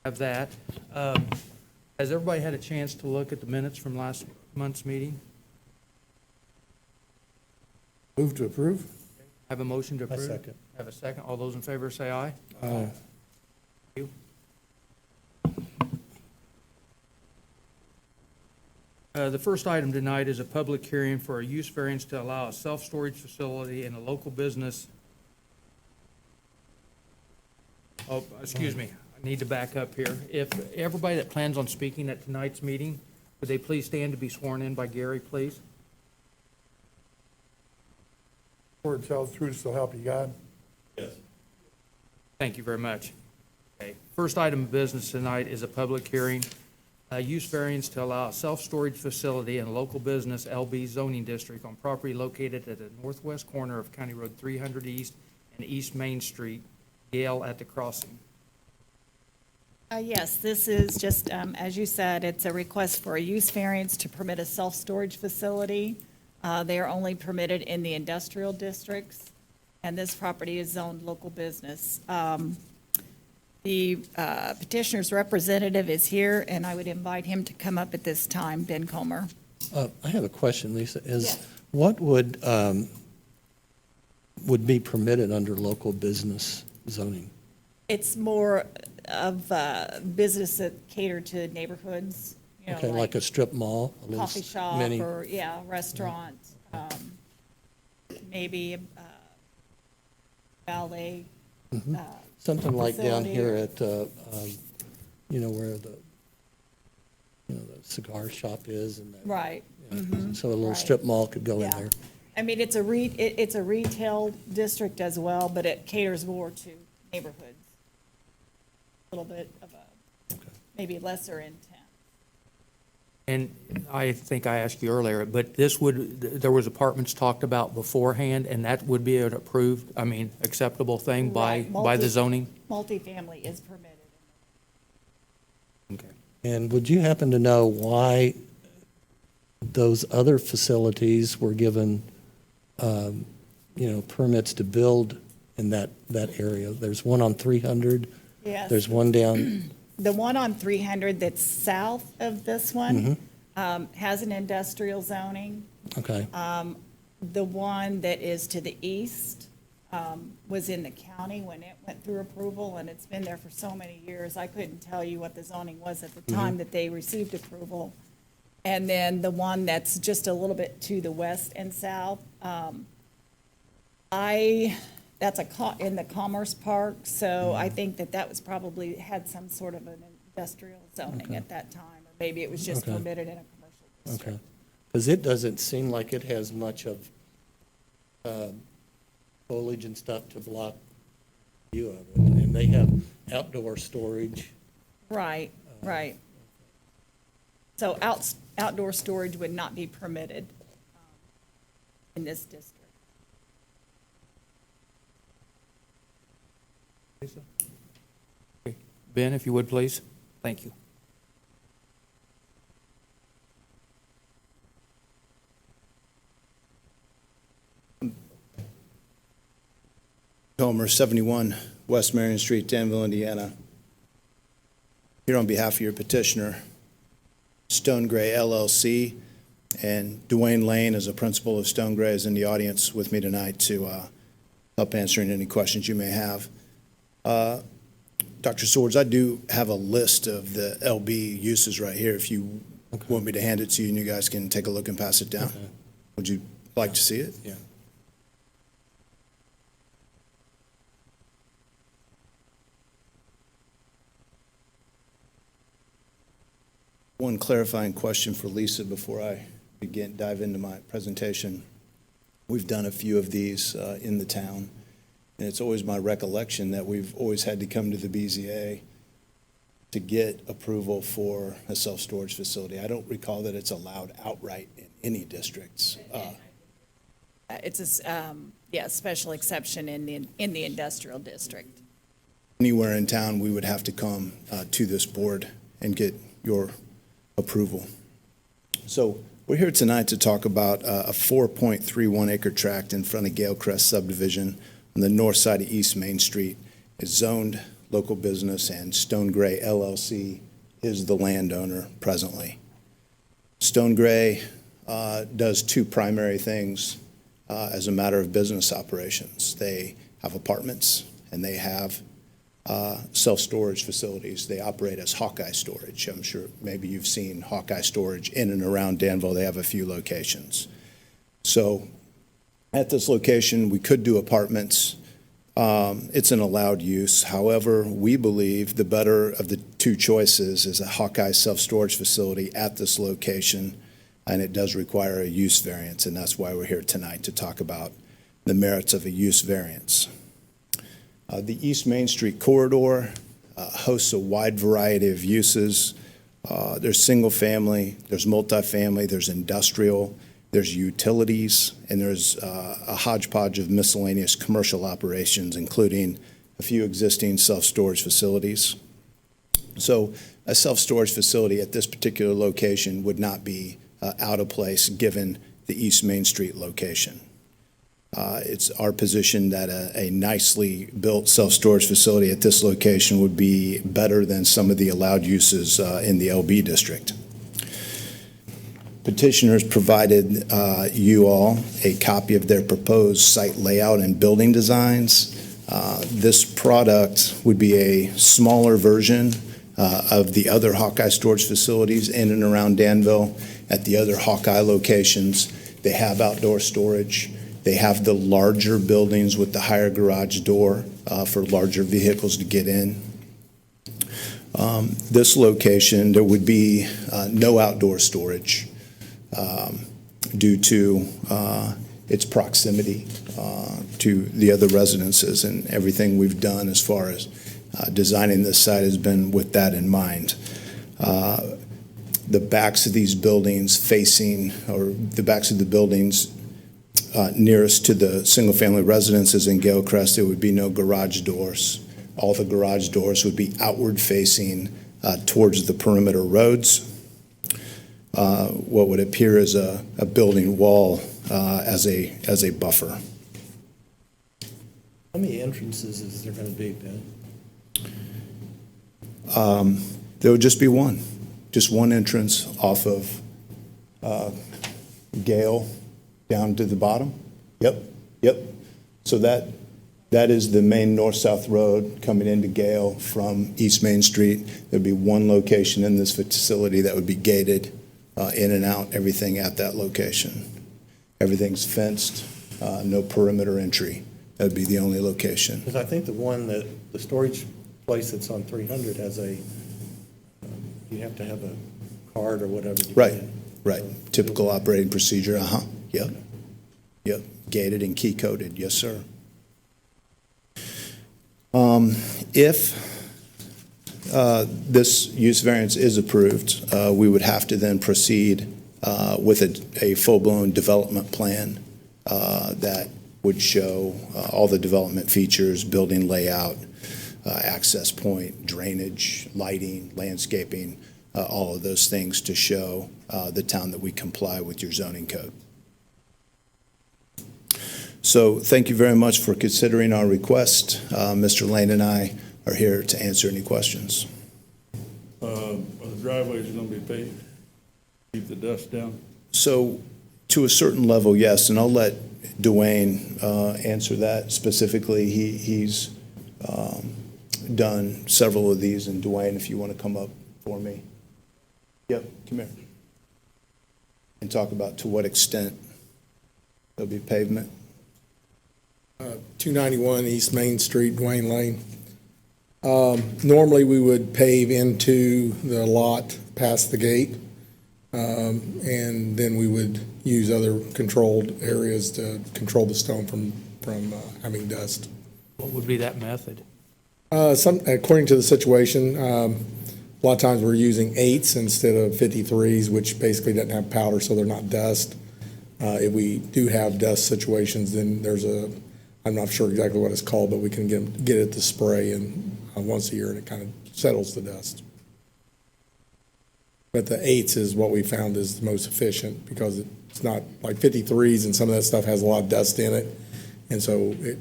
Have that. Has everybody had a chance to look at the minutes from last month's meeting? Move to approve? Have a motion to I approve? second. Have a second. All those in favor say aye. Aye. You. The first item tonight is a public hearing for a use variance to allow a self-storage facility in a local business. Oh, excuse me, I need to back up here. If everybody that plans on speaking at tonight's meeting, would they please stand to be sworn in by Gary, please? Swear to tell the truth, so help you God. Thank you very much. Okay. First item of business tonight is a public hearing, a use variance to allow a self-storage facility in a local business LB zoning district on property located at the northwest corner of County Road 300 East and East Main Street, Yale at the crossing. Yes, this is just, as you said, it's a request for a use variance to permit a self-storage facility. They are only permitted in the industrial districts, and this property is zoned local business. The petitioner's representative is here, and I would invite him to come up at this time, Ben Comer. I have a question, Lisa. Yes. What would be permitted under local business zoning? It's more of business that cater to neighborhoods, you know, Okay, like a strip mall? a little coffee shop mini- or, yeah, restaurant, maybe ballet. Something like down facility. here at, where the cigar shop is and that. Right. Yeah. So a little right. strip mall could go in Yeah. there. I mean, it's a retail district as well, but it caters more to neighborhoods. A little bit of a, Okay. maybe lesser intent. And I think I asked you earlier, but there was apartments talked about beforehand, and that would be an approved, acceptable thing by Right. the zoning? Multifamily is permitted. Okay. And would you happen to know why those other facilities were given, permits to build in that area? There's one on 300. Yes. There's one down, The one on 300 that's south of this one has an industrial zoning. okay. The one that is to the east was in the county when it went through approval, and it's been there for so many years. I couldn't tell you what the zoning was at the time that they received approval. And then the one that's just a little bit to the west and south, that's in the Commerce Park, so I think that was probably, had some sort of an industrial zoning Okay. at that time, or maybe it was just Okay. permitted in a commercial district. Okay. Because it doesn't seem like it has much of foliage and stuff to block view of it. And they have outdoor storage. Right, right. So outdoor storage would not be permitted in this district. Lisa? Okay. Ben, if you would, please. Thank you. Comer, 71 West Marion Street, Danville, Indiana. Here on behalf of your petitioner, Stone Gray LLC, and Dwayne Lane, as a principal of Stone Gray, is in the audience with me tonight to help answering any questions you may have. Dr. Swords, I do have a list of the LB uses right here. If you want me to hand it to you, and you guys can take a look and pass it down. Okay. Would you like to see it? Yeah. One clarifying question for Lisa before I dive into my presentation. We've done a few of these in the town, and it's always my recollection that we've always had to come to the BZA to get approval for a self-storage facility. I don't recall that it's allowed outright in any districts. It's a special exception in the industrial district. Anywhere in town, we would have to come to this board and get your approval. So we're here tonight to talk about a 4.31 acre tract in front of Gale Crest subdivision on the north side of East Main Street. It's zoned local business, and Stone Gray LLC is the landowner presently. Stone Gray does two primary things as a matter of business operations. They have apartments and they have self-storage facilities. They operate as Hawkeye Storage. I'm sure maybe you've seen Hawkeye Storage in and around Danville. They have a few locations. So at this location, we could do apartments. It's an allowed use. However, we believe the better of the two choices is a Hawkeye self-storage facility at this location, and it does require a use variance, and that's why we're here tonight, to talk about the merits of a use variance. The East Main Street corridor hosts a wide variety of uses. There's single-family, there's multifamily, there's industrial, there's utilities, and there's a hodgepodge of miscellaneous commercial operations, including a few existing self-storage facilities. So a self-storage facility at this particular location would not be out of place given the East Main Street location. It's our position that a nicely built self-storage facility at this location would be better than some of the allowed uses in the LB district. Petitioners provided you all a copy of their proposed site layout and building designs. This product would be a smaller version of the other Hawkeye storage facilities in and around Danville. At the other Hawkeye locations, they have outdoor storage. They have the larger buildings with the higher garage door for larger vehicles to get in. This location, there would be no outdoor storage due to its proximity to the other residences, and everything we've done as far as designing this site has been with that in mind. The backs of these buildings facing, or the backs of the buildings nearest to the single-family residences in Gilcrest, there would be no garage doors. All the garage doors would be outward facing towards the perimeter roads. What would appear as a building wall as a buffer. How many entrances is there going to be, Ben? There would just be one entrance off of Gale down to the bottom. Yep. So that is the main north-south road coming into Gale from East Main Street. There'd be one location in this facility that would be gated in and out, everything at that location. Everything's fenced, no perimeter entry. That'd be the only location. Because I think the storage place that's on 300 has you have to have a card or whatever to get Right, in. right. Typical operating procedure, Yep, gated and key coded, yes, sir. If this use variance is approved, we would have to then proceed with a full-blown development plan that would show all the development features, building layout, access point, drainage, lighting, landscaping, all of those things to show the town that we comply with your zoning code. So thank you very much for considering our request. Mr. Lane and I are here to answer any questions. Are the driveways going to be paved? Keep the dust down? So to a certain level, yes, and I'll let Dwayne answer that specifically. He's done several of these, and Dwayne, if you want to come up for me. Yep, come here. And talk about to what extent there'll be pavement. 291 East Main Street, Dwayne Lane. Normally, we would pave into the lot past the gate, and then we would use other controlled areas to control the stone from having dust. What would be that method? According to the situation, a lot of times we're using 8s instead of 53s, which basically doesn't have powder, so they're not dust. If we do have dust situations, then there's I'm not sure exactly what it's called, but we can get it to spray and once a year, and it kind of settles the dust. But the 8s is what we found is the most efficient, because it's not like 53s, and some of that stuff has a lot of dust in it, and so it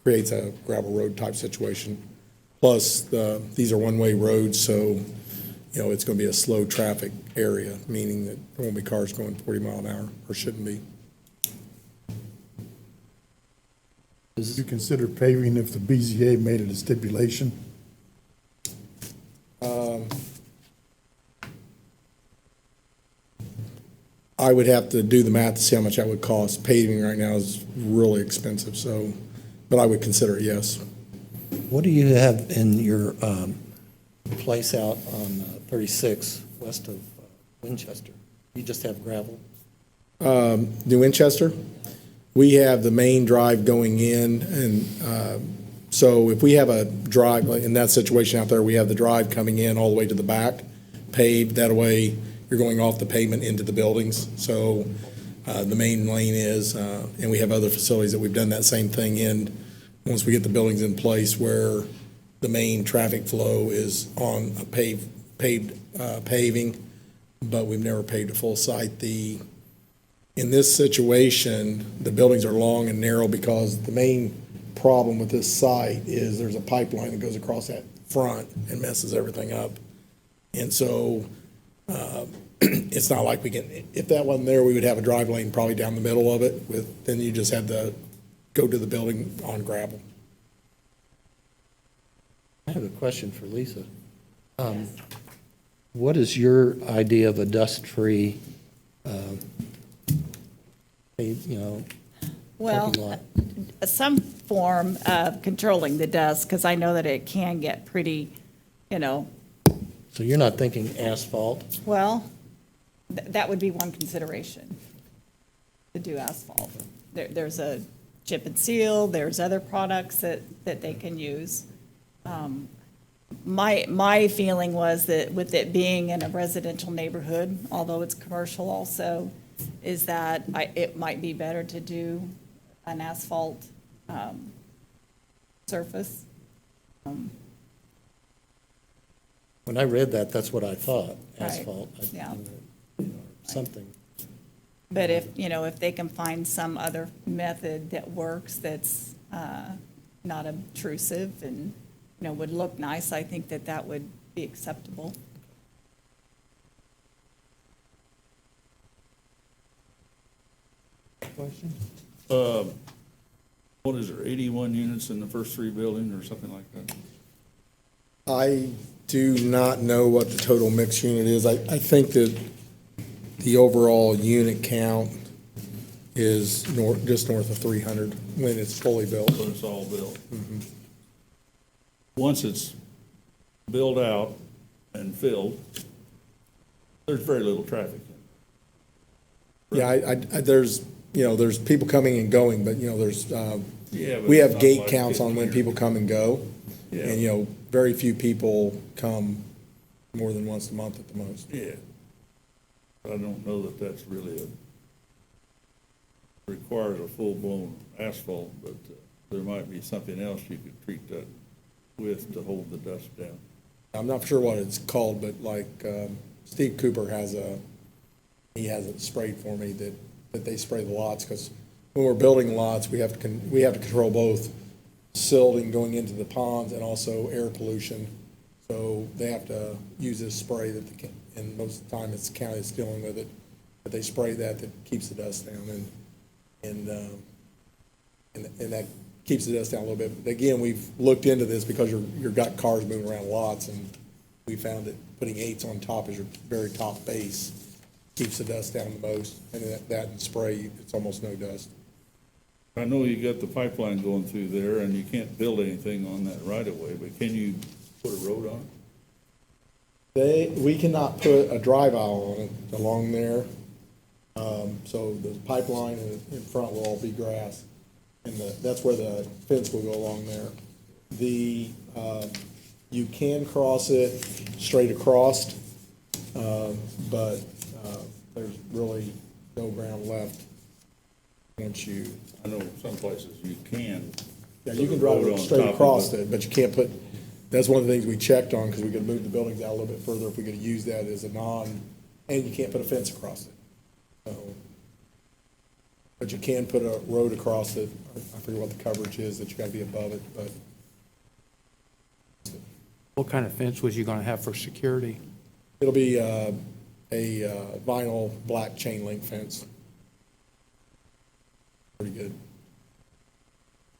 creates a gravel road type situation. Plus, these are one-way roads, so, you know, it's going to be a slow traffic area, meaning that there won't be cars going 40 mile an hour, or shouldn't be. Would you consider paving if the BZA made it a stipulation? I would have to do the math to see how much that would cost. Paving right now is really expensive, so, but I would consider it, yes. What do you have in your place out on 36 west of Winchester? You just have gravel? New Winchester, we have the main drive going in, and so if we have a drive, like in that situation out there, we have the drive coming in all the way to the back, paved, that way you're going off the pavement into the buildings. So the main lane is, and we have other facilities that we've done that same thing in, once we get the buildings in place where the main traffic flow is on a paved paving, but we've never paved a full site. In this situation, the buildings are long and narrow because the main problem with this site is there's a pipeline that goes across that front and messes everything up. And so it's not like we can, if that wasn't there, we would have a drive lane probably down the middle of it with, then you just had to go to the building on gravel. I have a question for Lisa. What is your idea of a dust-free, Well, parking lot? some form of controlling the dust, because I know that it can get pretty, So you're not thinking asphalt? well, that would be one consideration, to do asphalt. There's a chip and seal, there's other products that they can use. My feeling was that with it being in a residential neighborhood, although it's commercial also, is that it might be better to do an asphalt surface. When I read that, that's what I thought, Right, asphalt. yeah. Something. But if they can find some other method that works, that's not obtrusive and, would look nice, I think that would be acceptable. Question? What is there, 81 units in the first three buildings or something like that? I do not know what the total mixed unit is. I think that the overall unit count is just north of 300 when it's fully built. So it's all built. Once it's built out and filled, there's very little traffic. Yeah, there's people coming and going, but, there's, Yeah, but we it's have not gate like counts on when 50 people come and go. Yeah. And, very few people come more than once a month at the most. Yeah. But I don't know that that's really requires a full-blown asphalt, but there might be something else you could treat that with to hold the dust down. I'm not sure what it's called, but like Steve Cooper he has it sprayed for me that they spray the lots, because when we're building lots, we have to control both silting going into the ponds and also air pollution. So they have to use this spray and most of the time it's the county that's dealing with it, but they spray that keeps the dust down and that keeps the dust down a little bit. But again, we've looked into this because you've got cars moving around lots, and we found that putting 8s on top as your very top base keeps the dust down the most, and that and spray, it's almost no dust. I know you got the pipeline going through there, and you can't build anything on that right of way, but can you put a road on it? We cannot put a drive aisle on it along there, so the pipeline in front will all be grass, and that's where the fence will go along there. You can cross it straight across, but there's really no ground left once you. I know some places you can. Yeah, you can put a drive road it on straight top of across it, but you can't put, that's one of the things we checked on, because we could move the buildings out a little bit further if we could use that as and you can't put a fence across it. So, but you can put a road across it. I forget what the coverage is, that you gotta be above it, but What kind of fence was you gonna have for security? It'll be a vinyl black chain link fence. Pretty good.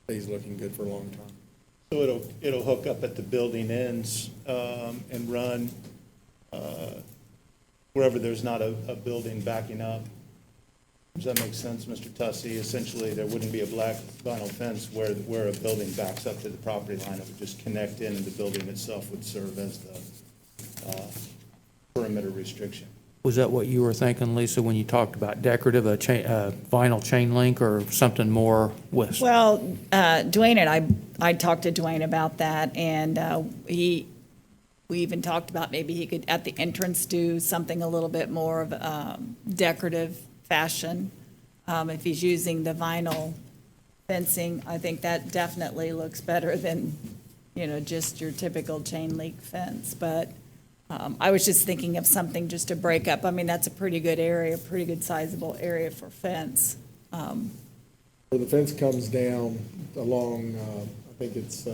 He's looking good for a long time. So it'll hook up at the building ends and run wherever there's not a building backing up. Does that make sense, Mr. Tussey? Essentially, there wouldn't be a black vinyl fence where a building backs up to the property line. It would just connect in, and the building itself would serve as the perimeter restriction. Was that what you were thinking, Lisa, when you talked about decorative, vinyl chain link or something more with? Well, Dwayne and I talked to Dwayne about that, and we even talked about maybe he could, at the entrance, do something a little bit more of decorative fashion. If he's using the vinyl fencing, I think that definitely looks better than, just your typical chain link fence. But I was just thinking of something just to break up. I mean, that's a pretty good area, pretty good sizable area for fence. Where the fence comes down along, I think it's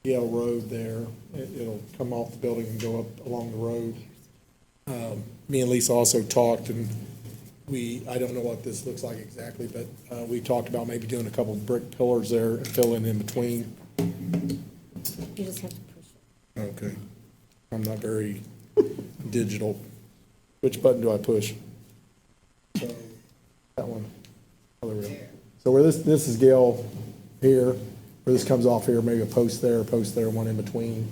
Yale Road there. It'll come off the building and go up along the road. Me and Lisa also talked, and I don't know what this looks like exactly, but we talked about maybe doing a couple of brick pillars there and filling in between. You just have to push it. Okay. I'm not very digital. Which button do I push? So, that one. Oh, there we go. So where this is Gale here, where this comes off here, maybe a post there, one in between,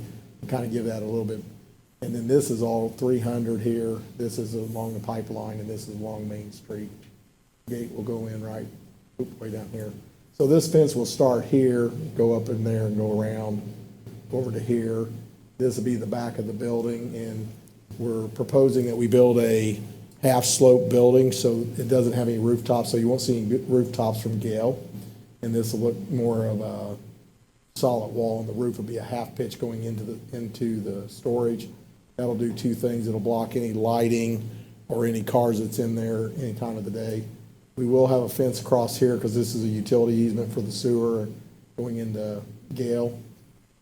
kind of give that a little bit. And then this is all 300 here. This is along the pipeline, and this is along Main Street. Gate will go in right, way down here. So this fence will start here, go up in there and go around over to here. This will be the back of the building, and we're proposing that we build a half-slope building so it doesn't have any rooftops, so you won't see any rooftops from Gale. And this will look more of a solid wall, and the roof will be a half pitch going into the storage. That'll do two things. It'll block any lighting or any cars that's in there any time of the day. We will have a fence across here because this is a utility easement for the sewer going into Gale.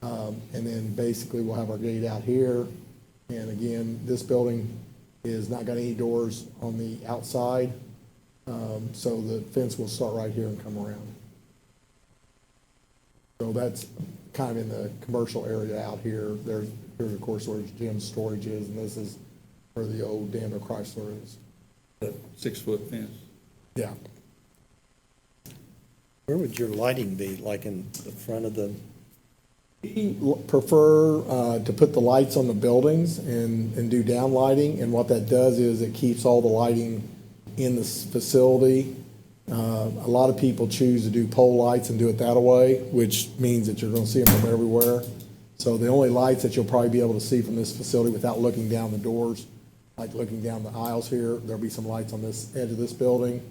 And then basically we'll have our gate out here. And again, this building is not got any doors on the outside. So the fence will start right here and come around. So that's kind of in the commercial area out here. Here's of course where Jim's storage is, and this is where the old Daimler Chrysler is. That 6-foot fence. Yeah. Where would your lighting be, like in the front of the, We prefer to put the lights on the buildings and do down lighting, and what that does is it keeps all the lighting in this facility. A lot of people choose to do pole lights and do it that way, which means that you're going to see them from everywhere. So the only lights that you'll probably be able to see from this facility without looking down the doors, like looking down the aisles here, there'll be some lights on this edge of this building.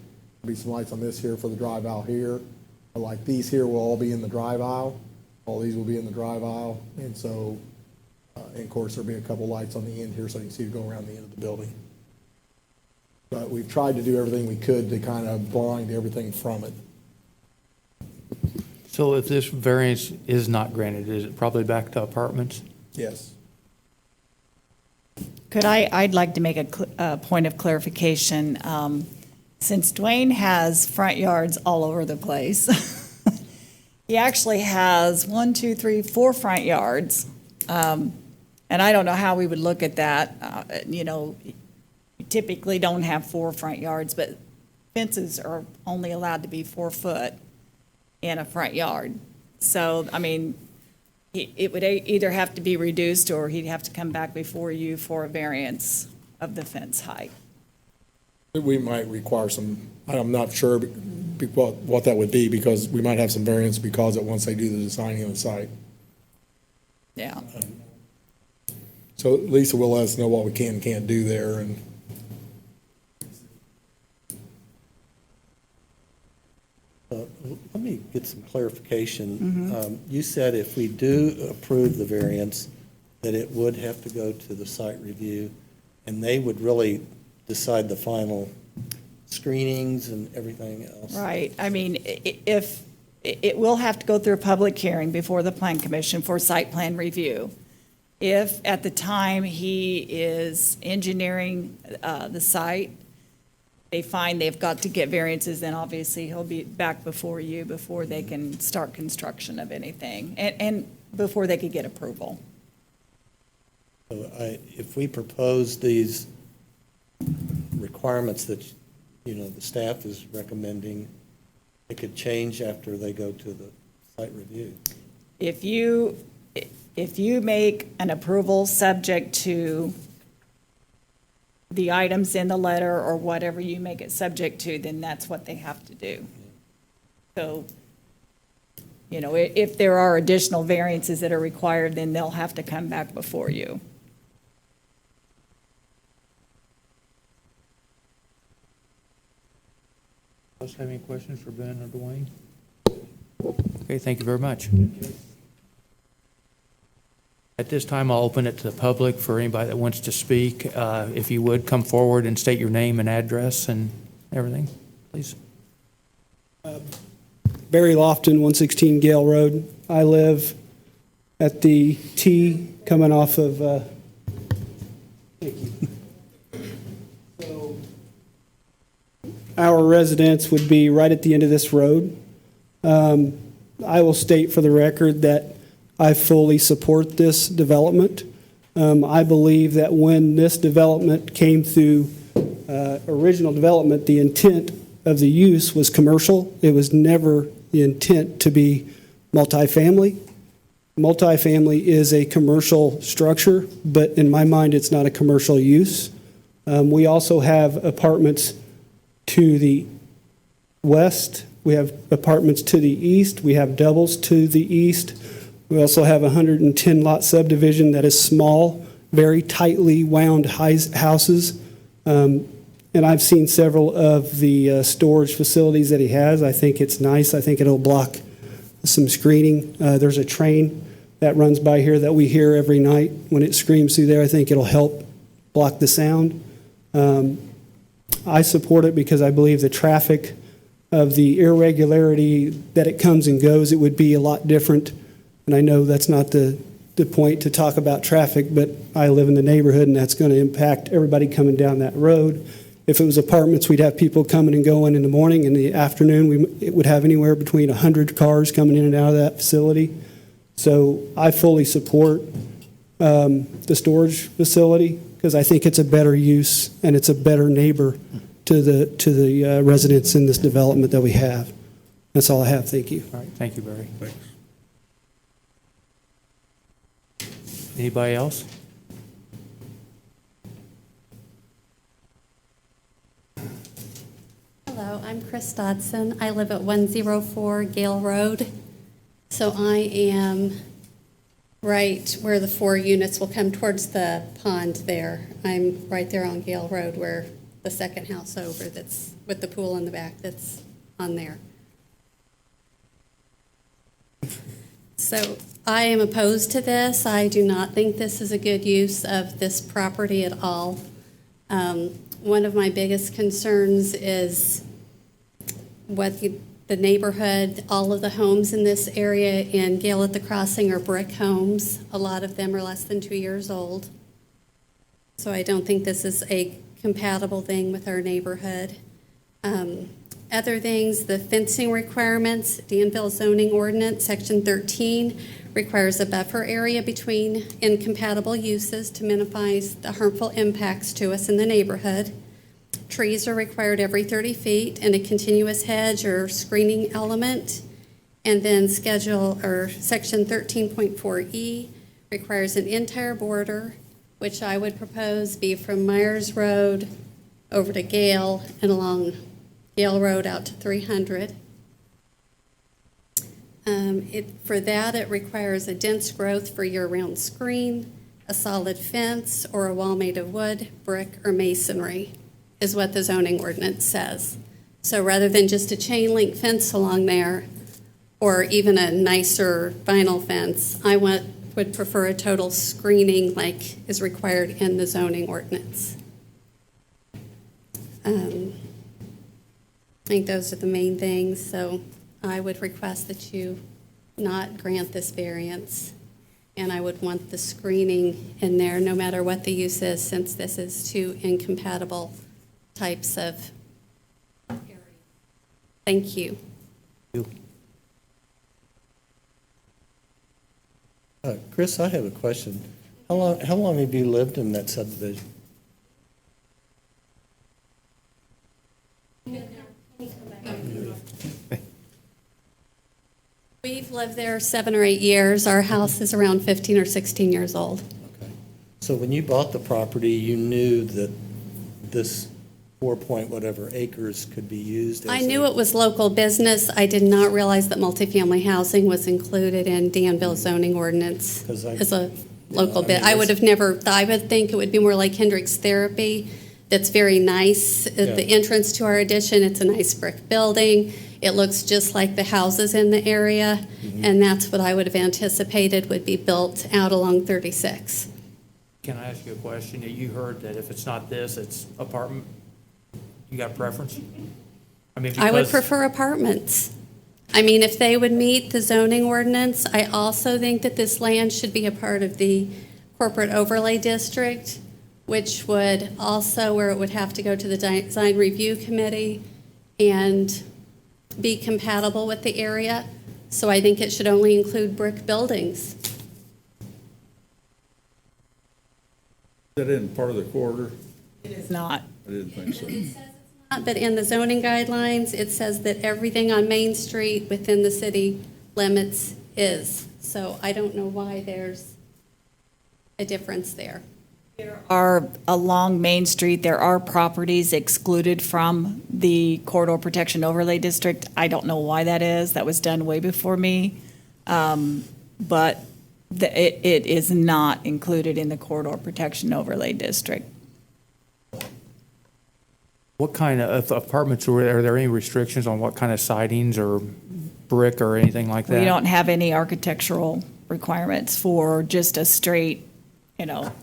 There'll be some lights on this here for the drive aisle here. But like these here will all be in the drive aisle. All these will be in the drive aisle. And so, and of course, there'll be a couple lights on the end here so you can see it go around the end of the building. But we've tried to do everything we could to kind of blind everything from it. So if this variance is not granted, is it probably back to apartments? Yes. I'd like to make a point of clarification. Since Dwayne has front yards all over the place, he actually has 4 front yards. And I don't know how we would look at that. You typically don't have 4 front yards, but fences are only allowed to be 4 foot in a front yard. So, I mean, it would either have to be reduced or he'd have to come back before you for a variance of the fence height. We might require some, I'm not sure what that would be, because we might have some variance because of once they do the designing of the site. Yeah. So Lisa will let us know what we can and can't do there, and let me get some clarification. You said if we do approve the variance, that it would have to go to the site review, and they would really decide the final screenings and everything else. Right. I mean, if it will have to go through a public hearing before the Plan Commission for site plan review. If at the time he is engineering the site, they find they've got to get variances, then obviously he'll be back before you before they can start construction of anything, and before they could get approval. So if we propose these requirements that, the staff is recommending, it could change after they go to the site review. If you make an approval subject to the items in the letter or whatever you make it subject to, then that's what they have to do. So, if there are additional variances that are required, then they'll have to come back before you. Else have any questions for Ben or Dwayne? Okay, thank you very much. At this time, I'll open it to the public for anybody that wants to speak. If you would, come forward and state your name and address and everything, please. Barry Lofton, 116 Gale Road. I live at the T coming off of, thank you. So, our residence would be right at the end of this road. I will state for the record that I fully support this development. I believe that when this development came through original development, the intent of the use was commercial. It was never the intent to be multifamily. Multifamily is a commercial structure, but in my mind, it's not a commercial use. We also have apartments to the west. We have apartments to the east. We have doubles to the east. We also have a 110-lot subdivision that is small, very tightly wound houses. And I've seen several of the storage facilities that he has. I think it's nice. I think it'll block some screening. There's a train that runs by here that we hear every night. When it screams through there, I think it'll help block the sound. I support it because I believe the traffic of the irregularity that it comes and goes, it would be a lot different. And I know that's not the point to talk about traffic, but I live in the neighborhood, and that's going to impact everybody coming down that road. If it was apartments, we'd have people coming and going in the morning. In the afternoon, it would have anywhere between 100 cars coming in and out of that facility. So I fully support the storage facility because I think it's a better use and it's a better neighbor to the residents in this development that we have. That's all I have. Thank you. All right, thank you, Barry. Anybody else? Hello, I'm Chris Dodson. I live at 104 Gale Road. So I am right where the 4 units will come towards the pond there. I'm right there on Gale Road where the second house over that's with the pool in the back that's on there. So I am opposed to this. I do not think this is a good use of this property at all. One of my biggest concerns is what the neighborhood, all of the homes in this area in Gale at the Crossing are brick homes. A lot of them are less than 2 years old. So I don't think this is a compatible thing with our neighborhood. Other things, the fencing requirements, Danville zoning ordinance, section 13, requires a buffer area between incompatible uses to minimize the harmful impacts to us in the neighborhood. Trees are required every 30 feet and a continuous hedge or screening element. And then section 13.4E requires an entire border, which I would propose be from Myers Road over to Gale and along Gale Road out to 300. For that, it requires a dense growth for year-round screen, a solid fence, or a wall made of wood, brick, or masonry, is what the zoning ordinance says. So rather than just a chain link fence along there, or even a nicer vinyl fence, I would prefer a total screening like is required in the zoning ordinance. I think those are the main things. So I would request that you not grant this variance, and I would want the screening in there, no matter what the use is, since this is two incompatible types of areas. Thank you. Chris, I have a question. How long have you lived in that subdivision? We've lived there 7 or 8 years. Our house is around 15 or 16 years old. Okay. So when you bought the property, you knew that this 4 whatever acres could be used as I knew it was local business. I did not realize that multifamily housing was included in Danville zoning ordinance 'Cause I- as a local I bit. mean, I would it's- have never, I would think it would be more like Hendricks Therapy. That's very nice. At the entrance to our addition, it's a nice brick building. It looks just like the houses in the area, and that's what I would have anticipated would be built out along 36. Can I ask you a question? You heard that if it's not this, it's apartment. You got a preference? I mean, I would because- prefer apartments. I mean, if they would meet the zoning ordinance, I also think that this land should be a part of the corporate overlay district, which would also, where it would have to go to the design review committee and be compatible with the area. So I think it should only include brick buildings. Is that in part of the corridor? It is not. I didn't think so. But in the zoning guidelines, it says that everything on Main Street within the city limits is. So I don't know why there's a difference there. Are along Main Street, there are properties excluded from the corridor protection overlay district. I don't know why that is. That was done way before me. But it is not included in the corridor protection overlay district. What kind of apartments, are there any restrictions on what kind of sidings or brick or anything like that? We don't have any architectural requirements for just a straight,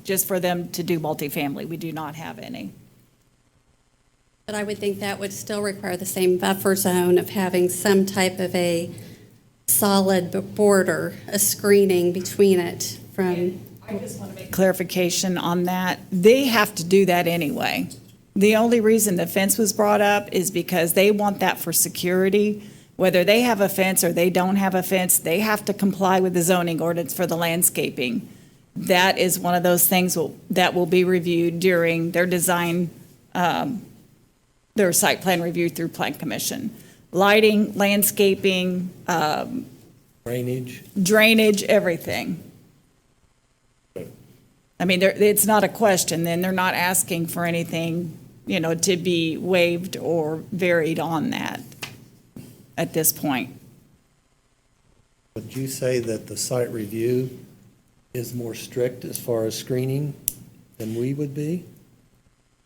just for them to do multifamily. We do not have any. But I would think that would still require the same buffer zone of having some type of a solid border, a screening between it from. I just want to make clarification on that. They have to do that anyway. The only reason the fence was brought up is because they want that for security. Whether they have a fence or they don't have a fence, they have to comply with the zoning ordinance for the landscaping. That is one of those things that will be reviewed during their design, their site plan review through Plan Commission. Lighting, landscaping, drainage, everything. I mean, it's not a question, then they're not asking for anything, to be waived or varied on that at this point. Would you say that the site review is more strict as far as screening than we would be?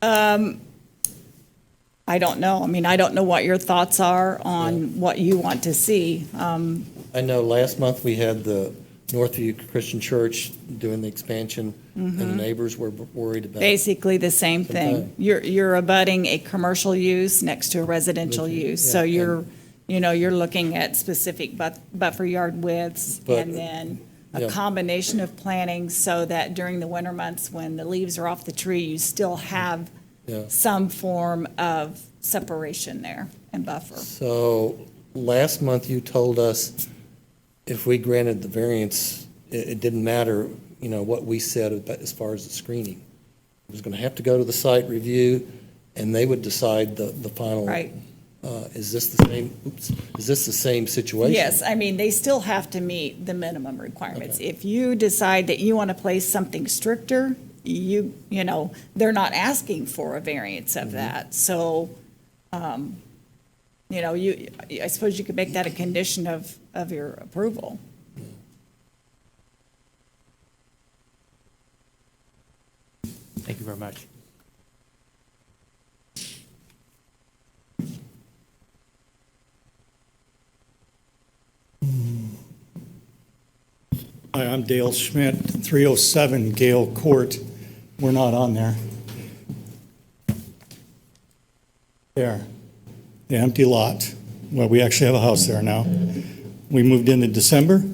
I don't know. I mean, I don't know what your thoughts are on what you want to see. I know last month we had the Northview Christian Church doing the expansion, and the neighbors were worried about. Basically the same thing. Okay. You're abutting a commercial use next to a residential use. So Yeah, you're looking at specific buffer yard widths But- and then a Yeah. combination of planting so that during the winter months when the leaves are off the tree, you still have Yeah. some form of separation there and buffer. So last month you told us if we granted the variance, it didn't matter, what we said about as far as the screening. It was going to have to go to the site review, and they would decide the final. Right. Is this the same situation? Yes, I mean, they still have to meet the minimum requirements. If you decide that you want to place something stricter, they're not asking for a variance of that. So, I suppose you could make that a condition of your approval. Thank you very much. Hi, I'm Dale Schmidt, 307 Gale Court. We're not on there. There, the empty lot. Well, we actually have a house there now. We moved in December,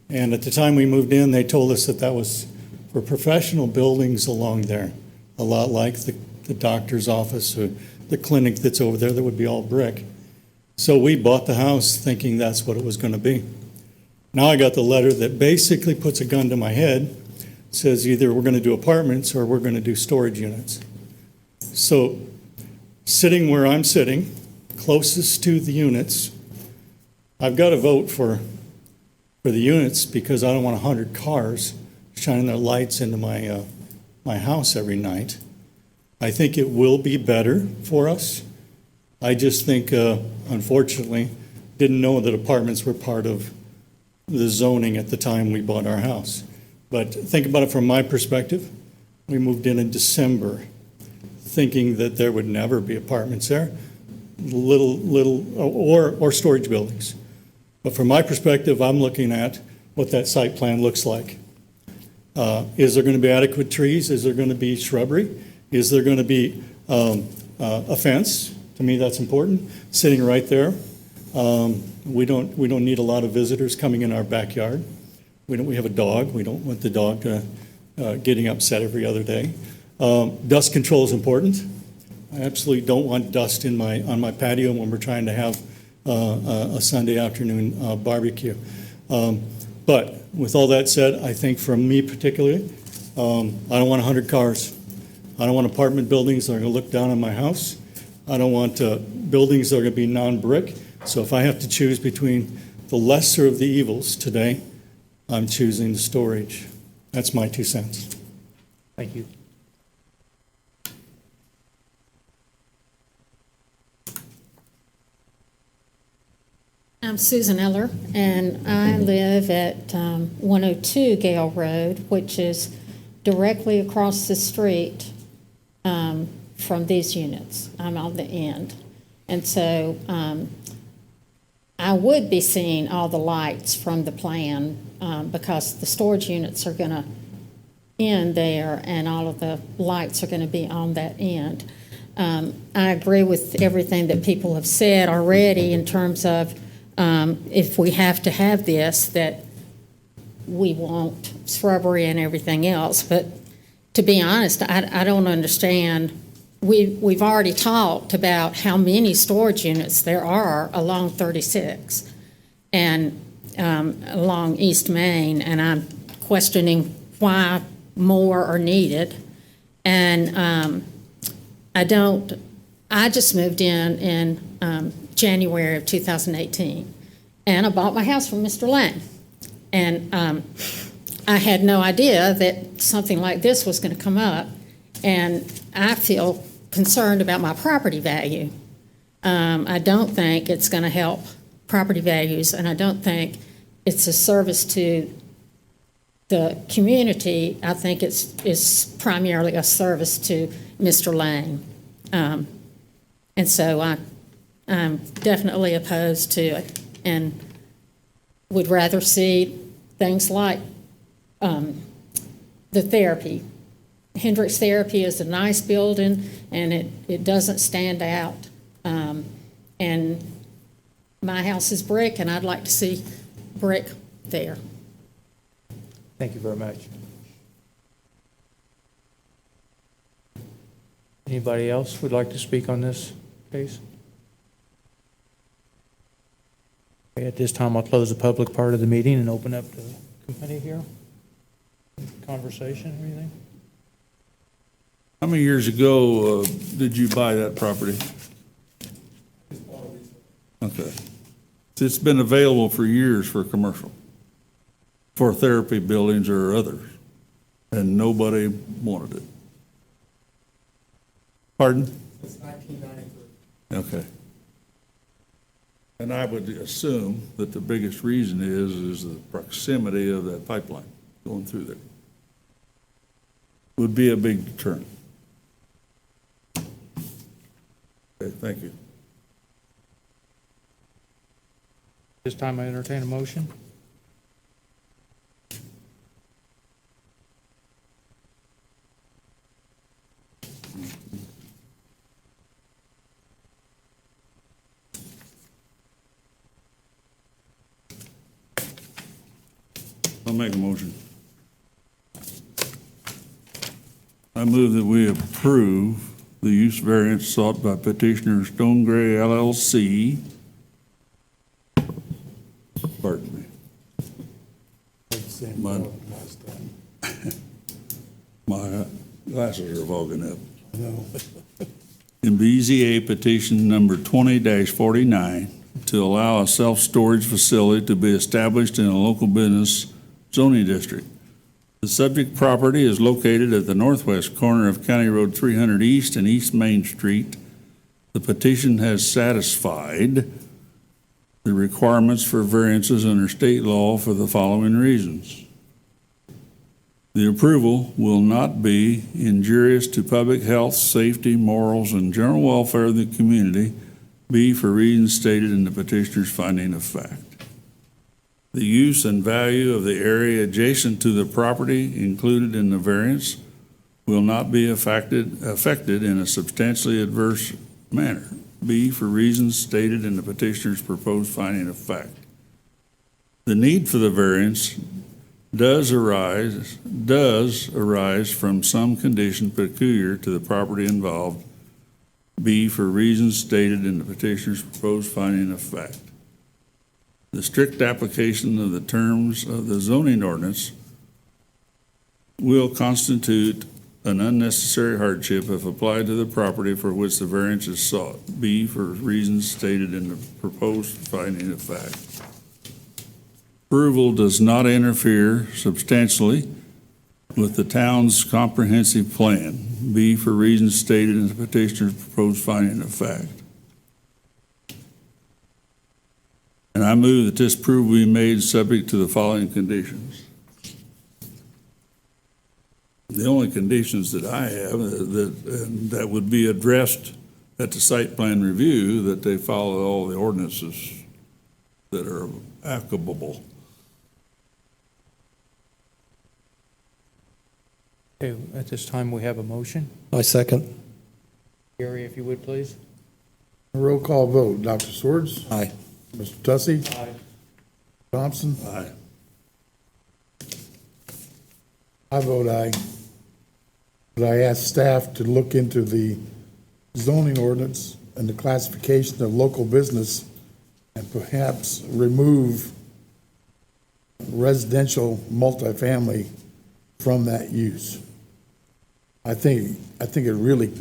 and at the time we moved in, they told us that that was for professional buildings along there, a lot like the doctor's office or the clinic that's over there that would be all brick. So we bought the house thinking that's what it was going to be. Now I got the letter that basically puts a gun to my head, says either we're going to do apartments or we're going to do storage units. So sitting where I'm sitting, closest to the units, I've got to vote for the units because I don't want 100 cars shining their lights into my house every night. I think it will be better for us. I just think, unfortunately, didn't know that apartments were part of the zoning at the time we bought our house. But think about it from my perspective. We moved in December thinking that there would never be apartments there, or storage buildings. But from my perspective, I'm looking at what that site plan looks like. Is there going to be adequate trees? Is there going to be shrubbery? Is there going to be a fence? To me, that's important. Sitting right there. We don't need a lot of visitors coming in our backyard. We have a dog. We don't want the dog getting upset every other day. Dust control is important. I absolutely don't want dust on my patio when we're trying to have a Sunday afternoon barbecue. But with all that said, I think for me particularly, I don't want 100 cars. I don't want apartment buildings that are going to look down on my house. I don't want buildings that are going to be non-brick. So if I have to choose between the lesser of the evils today, I'm choosing the storage. That's my 2 cents. Thank you. I'm Susan Eller, and I live at 102 Gale Road, which is directly across the street from these units. I'm on the end. And so I would be seeing all the lights from the plan because the storage units are going to end there and all of the lights are going to be on that end. I agree with everything that people have said already in terms of if we have to have this, that we want shrubbery and everything else. But to be honest, I don't understand. We've already talked about how many storage units there are along 36 and along East Main, and I'm questioning why more are needed. And I just moved in January of 2018, and I bought my house from Mr. Lang. And I had no idea that something like this was going to come up, and I feel concerned about my property value. I don't think it's going to help property values, and I don't think it's a service to the community. I think it's primarily a service to Mr. Lang. And so I'm definitely opposed to it and would rather see things like the therapy. Hendricks Therapy is a nice building, and it doesn't stand out. And my house is brick, and I'd like to see brick there. Thank you very much. Anybody else would like to speak on this case? Okay, at this time, I'll close the public part of the meeting and open up to the committee here. Conversation or anything? How many years ago did you buy that property? Okay. It's been available for years for commercial, for therapy buildings or others, and nobody wanted it. Pardon? Since 1993. Okay. And I would assume that the biggest reason is the proximity of that pipeline going through there. Would be a big deterrent. Okay, thank you. This time I entertain a motion. make a motion. I move that we approve the use variance sought by petitioner Stone Gray LLC. Pardon me. Same Mine. problem last time. My glasses are fogging up. No. In BZA petition number 20-49 to allow a self-storage facility to be established in a local business zoning district. The subject property is located at the northwest corner of County Road 300 East and East Main Street. The petition has satisfied the requirements for variances under state law for the following reasons. The approval will not be injurious to public health, safety, morals, and general welfare of the community. B, for reasons stated in the petitioner's finding of fact. The use and value of the area adjacent to the property included in the variance will not be affected in a substantially adverse manner. B, for reasons stated in the petitioner's proposed finding of fact. The need for the variance does arise from some condition peculiar to the property involved. B, for reasons stated in the petitioner's proposed finding of fact. The strict application of the terms of the zoning ordinance will constitute an unnecessary hardship if applied to the property for which the variance is sought. B, for reasons stated in the proposed finding of fact. Approval does not interfere substantially with the town's comprehensive plan. B, for reasons stated in the petitioner's proposed finding of fact. And I move that this approval be made subject to the following conditions. The only conditions that I have that would be addressed at the site plan review, that they follow all the ordinances that are applicable. Okay, at this time, we have a motion. I second. Gary, if you would, please. Roll call vote. Dr. Swords? Aye. Mr. Tussey? Aye. Thompson? Aye. I vote aye. But I ask staff to look into the zoning ordinance and the classification of local business and perhaps remove residential multifamily from that use. I think it really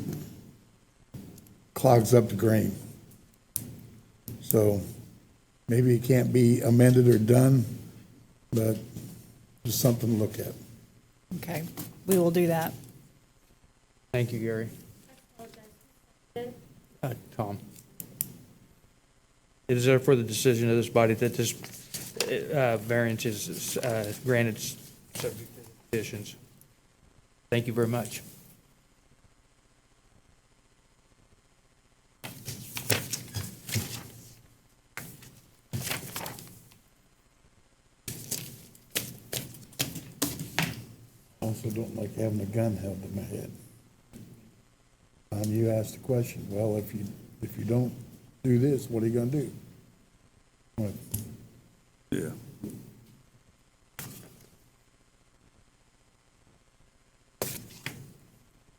clogs up the grain. So maybe it can't be amended or done, but just something to look at. Okay, we will do that. Thank you, Gary. Tom. It is therefore the decision of this body that this variance is granted subject to the conditions. Thank you very much. Also don't like having a gun held to my head. You asked the question, well, if you don't do this, what are you gonna do? What? Yeah.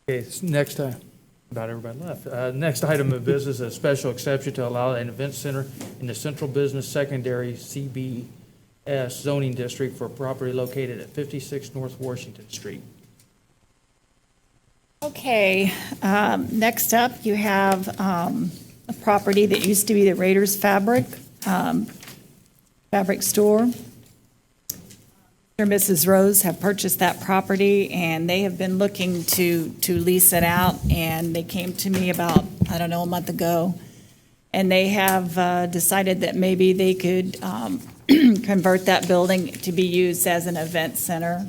Okay, next, about everybody left. Next item of business, a special exception to allow an event center in the Central Business Secondary CBS zoning district for property located at 56 North Washington Street. Okay, next up, you have a property that used to be the Raiders Fabric store. Mr. and Mrs. Rose have purchased that property, and they have been looking to lease it out, and they came to me about, I don't know, a month ago, and they have decided that maybe they could convert that building to be used as an event center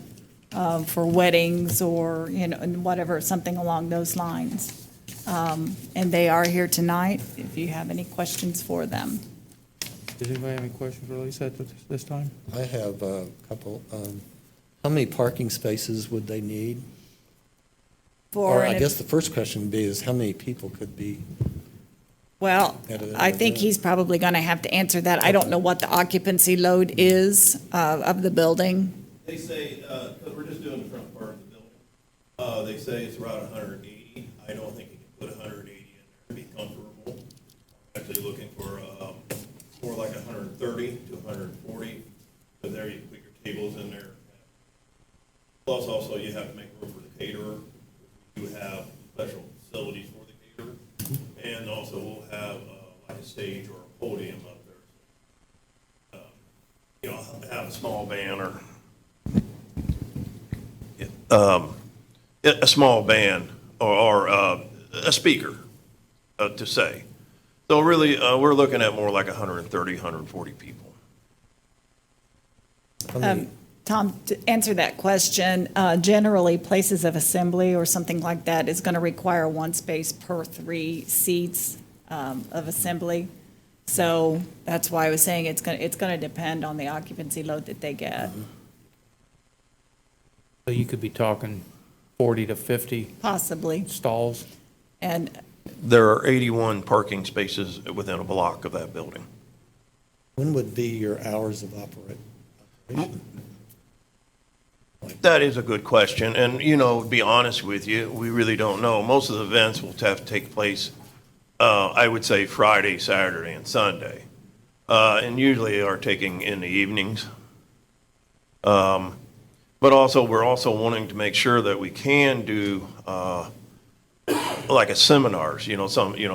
for weddings or, and whatever, something along those lines. And they are here tonight, if you have any questions for them. Does anybody have any questions for Lisa at this time? I have a couple. How many parking spaces would they need? Or I guess the first question would be is how many people could be? Well, I think he's probably going to have to answer that. I don't know what the occupancy load is of the building. They say, because we're just doing the front part of the building, they say it's around 180. I don't think you can put 180 in there to be comfortable. Actually looking for more like 130 to 140. So there you can put your tables in there. Plus also you have to make room for the caterer. You have special facilities for the caterer. And also we'll have like a stage or a podium up there. You know, have a small band or a small band or a speaker to say. So really, we're looking at more like 130, 140 people. Tom, to answer that question, generally, places of assembly or something like that is going to require one space per 3 seats of assembly. So that's why I was saying it's going to depend on the occupancy load that they get. So you could be talking 40 to 50 Possibly. stalls. And There are 81 parking spaces within a block of that building. When would be your hours of operation? That is a good question, and, you know, to be honest with you, we really don't know. Most of the events will have to take place, I would say Friday, Saturday, and Sunday, and usually are taking in the evenings. But also, we're also wanting to make sure that we can do, like a seminars, you know,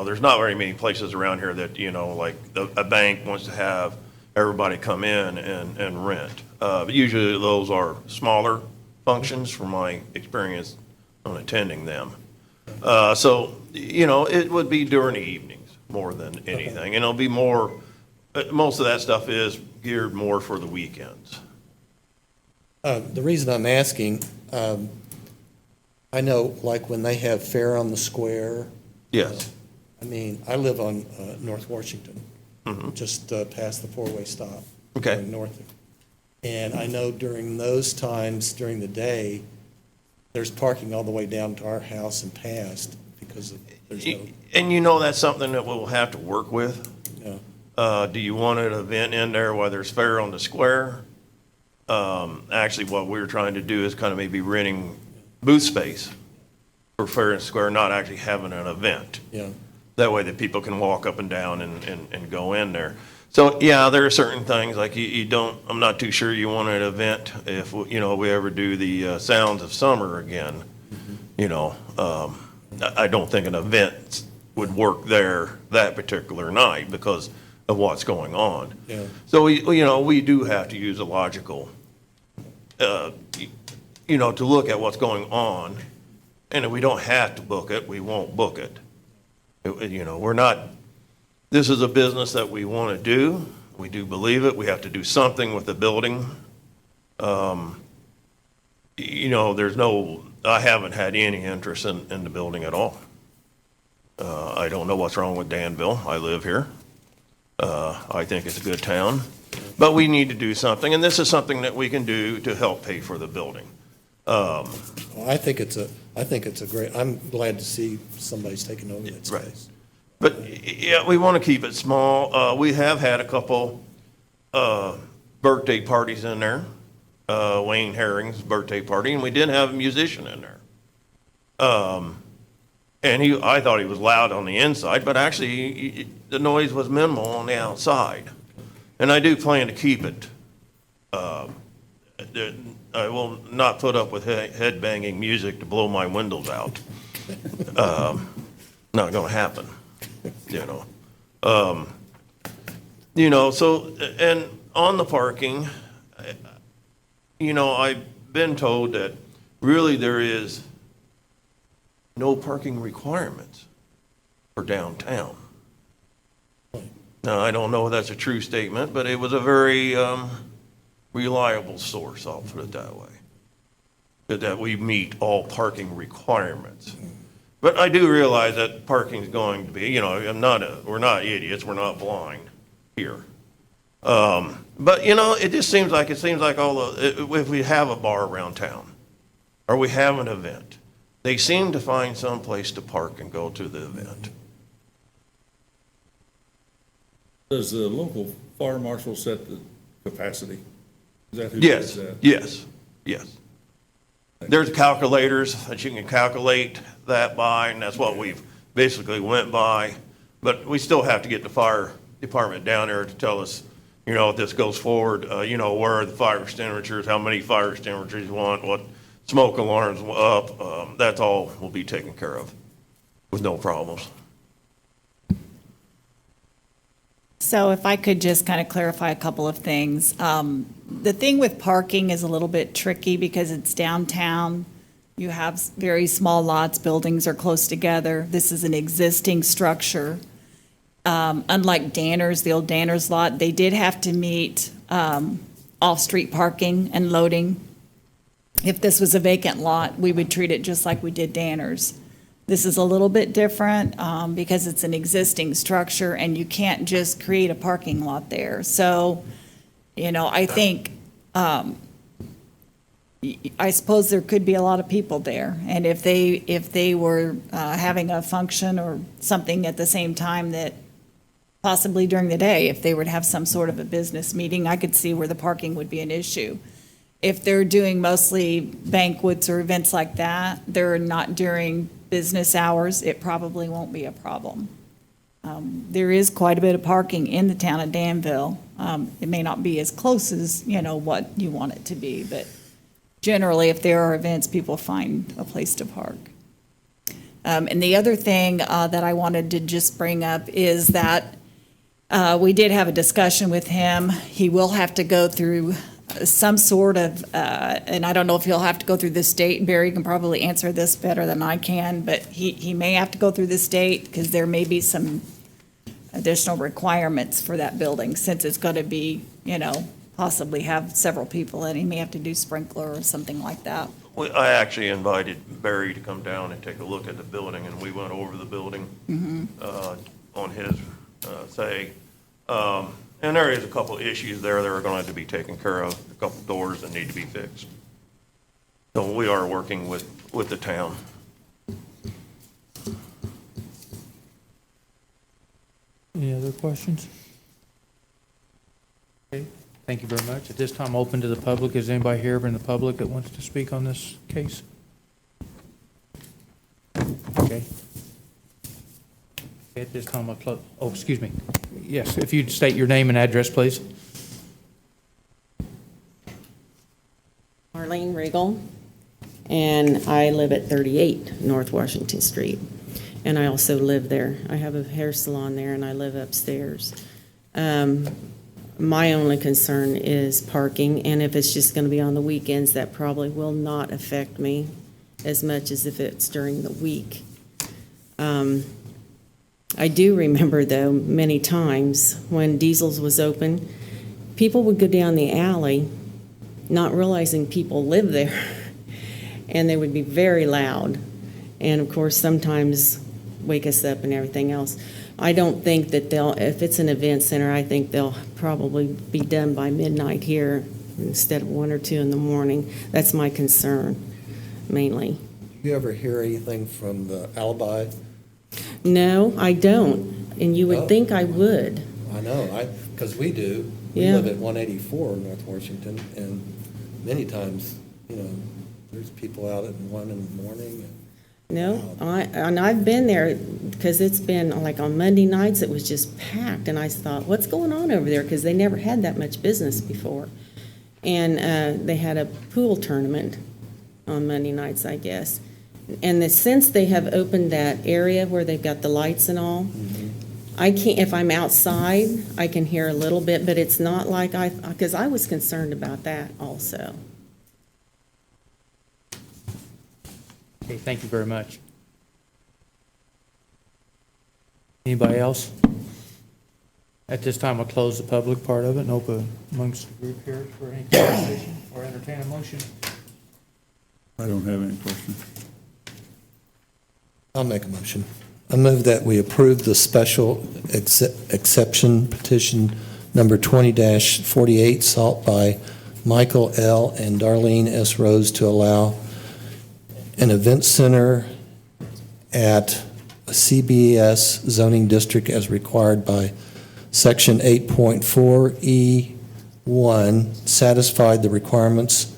there's not very many places around here that, you know, like a bank wants to have everybody come in and rent. But usually those are smaller functions from my experience on attending them. So, you know, it would be during the evenings more than anything. And it'll be more, most of that stuff is geared more for the weekends. The reason I'm asking, I know like when they have Fair on the Square. Yes. I mean, I live on North Washington, just past the four-way stop. Okay. Going north. And I know during those times, during the day, there's parking all the way down to our house and past because there's no, And you know, that's something that we'll have to work with. you Do know. you want an event in there where there's Fair on the Square? Actually, what we're trying to do is kind of maybe renting booth space for Fair and Square, not actually having an event. Yeah. That way that people can walk up and down and go in there. So, yeah, there are certain things, like you don't, I'm not too sure you want an event if, you know, we ever do the Sounds of Summer again. You know, I don't think an event would work there that particular night because of what's going on. Yeah. So, you know, we do have to use a logical, you know, to look at what's going on. And if we don't have to book it, we won't book it. You know, we're not, this is a business that we want to do. We do believe it. We have to do something with the building. You know, I haven't had any interest in the building at all. I don't know what's wrong with Danville. I live here. I think it's a good town. But we need to do something, and this is something that we can do to help pay for the building. Well, I think it's a great, I'm glad to see somebody's taking over that Right. space. But, yeah, we want to keep it small. We have had a couple birthday parties in there, Wayne Herring's birthday party, and we did have a musician in there. And I thought he was loud on the inside, but actually, the noise was minimal on the outside. And I do plan to keep it. I will not put up with head banging music to blow my windows out. Not going to happen, you know. So, and on the parking, you know, I've been told that really there is no parking requirements for downtown. Now, I don't know if that's a true statement, but it was a very reliable source, I'll put it that way, that we meet all parking requirements. But I do realize that parking is going to be, you know, we're not idiots, we're not blind here. But, you know, it seems like if we have a bar around town, or we have an event, they seem to find some place to park and go to the event. Does the local fire marshal set the capacity? Is that who Yes, does that? yes. Yes. There's calculators that you can calculate that by, and that's what we've basically went by. But we still have to get the fire department down there to tell us, you know, if this goes forward, you know, where are the fire extinguishers, how many fire extinguishers you want, what smoke alarms up. That's all will be taken care of with no problems. So if I could just kind of clarify a couple of things. The thing with parking is a little bit tricky because it's downtown. You have very small lots, buildings are close together. This is an existing structure. Unlike Danner's, the old Danner's lot, they did have to meet off-street parking and loading. If this was a vacant lot, we would treat it just like we did Danner's. This is a little bit different because it's an existing structure and you can't just create a parking lot there. So, you know, I think, I suppose there could be a lot of people there. And if they were having a function or something at the same time that possibly during the day, if they would have some sort of a business meeting, I could see where the parking would be an issue. If they're doing mostly banquets or events like that, they're not during business hours, it probably won't be a problem. There is quite a bit of parking in the town of Danville. It may not be as close as, you know, what you want it to be, but generally, if there are events, people find a place to park. And the other thing that I wanted to just bring up is that we did have a discussion with him. He will have to go through some sort of, and I don't know if he'll have to go through the state. Barry can probably answer this better than I can, but he may have to go through the state because there may be some additional requirements for that building since it's going to be, you know, possibly have several people and he may have to do sprinkler or something like that. I actually invited Barry to come down and take a look at the building, and we went over the building on his say. And there is a couple of issues there that are going to have to be taken care of, a couple doors that need to be fixed. So we are working with the town. Any other questions? Okay, thank you very much. At this time, open to the public. Is anybody here in the public that wants to speak on this case? Okay. At this time, I'll close. Oh, excuse me. Yes, if you'd state your name and address, please. Marlene Regal, and I live at 38 North Washington Street, and I also live there. I have a hair salon there, and I live upstairs. My only concern is parking, and if it's just going to be on the weekends, that probably will not affect me as much as if it's during the week. I do remember, though, many times when Diesel's was open, people would go down the alley not realizing people live there, and they would be very loud, and of course, sometimes wake us up and everything else. I don't think that if it's an event center, I think they'll probably be done by midnight here instead of 1 or 2 in the morning. That's my concern, mainly. Do you ever hear anything from the Alibi? No, I don't, and you would Oh. think I would. I know, because we do. We Yeah. live at 184 North Washington, and many times, you know, there's people out at 1 in the morning. No, I've been there because it's been, like on Monday nights, it was just packed, and I thought, what's going on over there? Because they never had that much business before. And they had a pool tournament on Monday nights, I guess. And since they have opened that area where they've got the lights and all, I can't, if I'm outside, I can hear a little bit, but it's not like because I was concerned about that also. Okay, thank you very much. Anybody else? At this time, I'll close the public part of it and open amongst the group here for any conversation or entertain a motion. I don't have any questions. I'll make a motion. I move that we approve the special exception petition number 20-48 sought by Michael L. and Darlene S. Rose to allow an event center at a CBS zoning district as required by Section 8.4E1, satisfied the requirements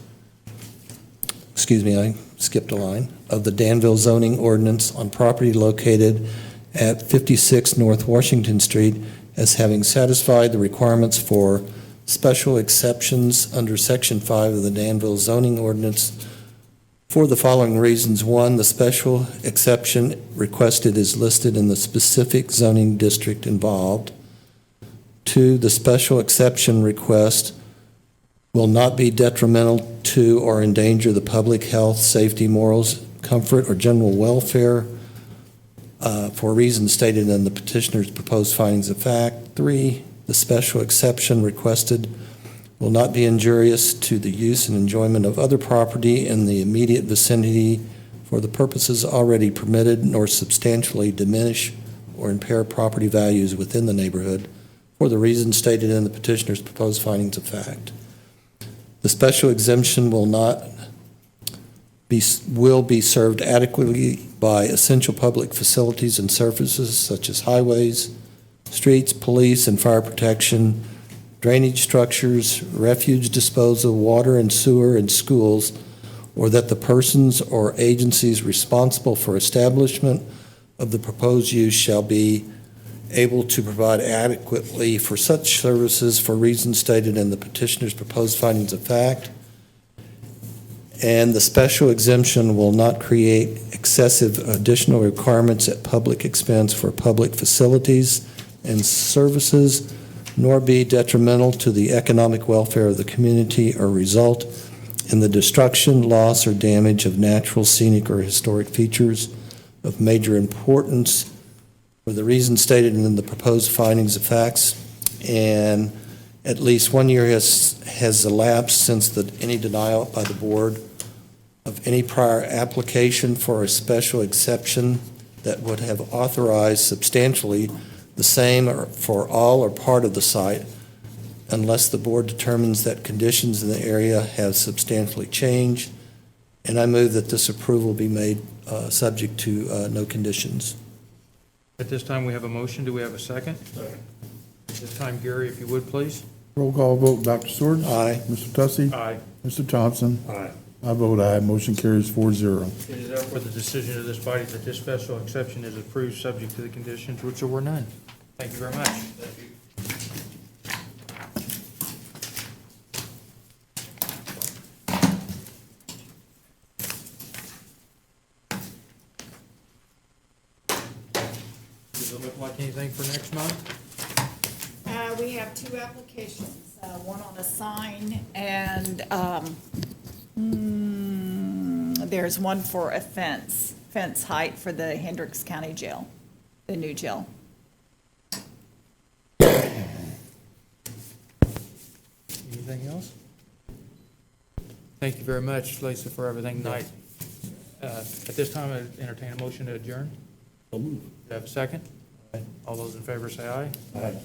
excuse me, I skipped a line, of the Danville zoning ordinance on property located at 56 North Washington Street as having satisfied the requirements for special exceptions under Section 5 of the Danville zoning ordinance for the following reasons. One, the special exception requested is listed in the specific zoning district involved. Two, the special exception request will not be detrimental to or endanger the public health, safety, morals, comfort, or general welfare for reasons stated in the petitioner's proposed findings of fact. Three, the special exception requested will not be injurious to the use and enjoyment of other property in the immediate vicinity for the purposes already permitted, nor substantially diminish or impair property values within the neighborhood for the reasons stated in the petitioner's proposed findings of fact. The special exemption will be served adequately by essential public facilities and services such as highways, streets, police and fire protection, drainage structures, refuge disposal, water and sewer, and schools, or that the persons or agencies responsible for establishment of the proposed use shall be able to provide adequately for such services for reasons stated in the petitioner's proposed findings of fact. And the special exemption will not create excessive additional requirements at public expense for public facilities and services, nor be detrimental to the economic welfare of the community or result in the destruction, loss, or damage of natural, scenic, or historic features of major importance for the reasons stated in the proposed findings of facts. And at least 1 year has elapsed since any denial by the board of any prior application for a special exception that would have authorized substantially the same for all or part of the site, unless the board determines that conditions in the area have substantially changed. And I move that this approval be made subject to no conditions. At this time, we have a motion. Do we have a second? Second. At this time, Gary, if you would, please. Roll call vote, Dr. Seward. Aye. Mr. Tussey. Aye. Mr. Thompson. Aye. I vote aye, motion carries 4-0. It is therefore the decision of this body that this special exception is approved, subject to the conditions which were none. Thank you very much. Does it look like anything for next month? We have two applications, one on a sign and there's one for a fence height for the Hendricks County Jail, the new jail. Anything else? Thank you very much, Lisa, for everything tonight. At this time, I entertain a motion to adjourn. Do you have a second? All those in favor say aye. Aye.